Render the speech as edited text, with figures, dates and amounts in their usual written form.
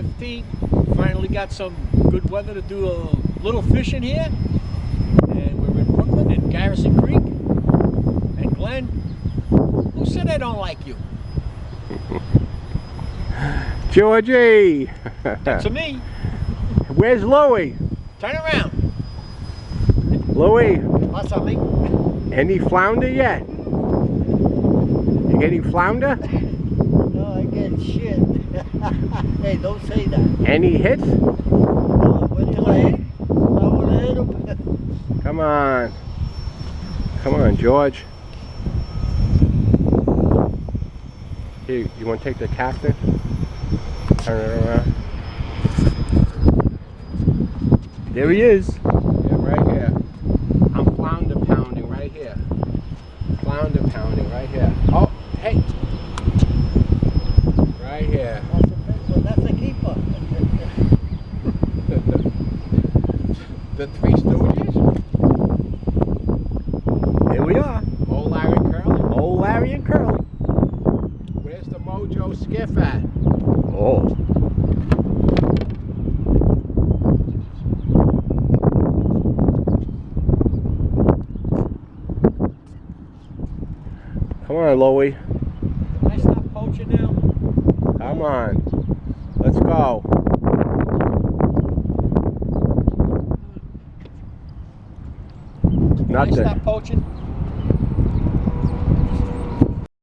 15th. Finally got some good weather to do a little fishing here. And we're in Brooklyn in Garrison Creek. And Glenn, who said I don't like you? Georgie! To me. Where's Louie? Turn around. Louie, What's up, mate? any flounder yet? You getting flounder? No, I get shit. Hey, don't say that. Any hits? No, wait till I hit him. Come on. Come on, George. Here, you want to take the captain? Turn it around. There he is. Yeah, right here. I'm flounder pounding right here. Flounder pounding right here. Oh, hey. Right here. That's a keeper. The Three Stooges? Here we are. Old Larry and Curly. Old Larry and Curly. Where's the Mojo skiff at? Oh. Come on, Louie. Can I stop poaching now? Come on. Let's go. Can I Nothing. stop poaching?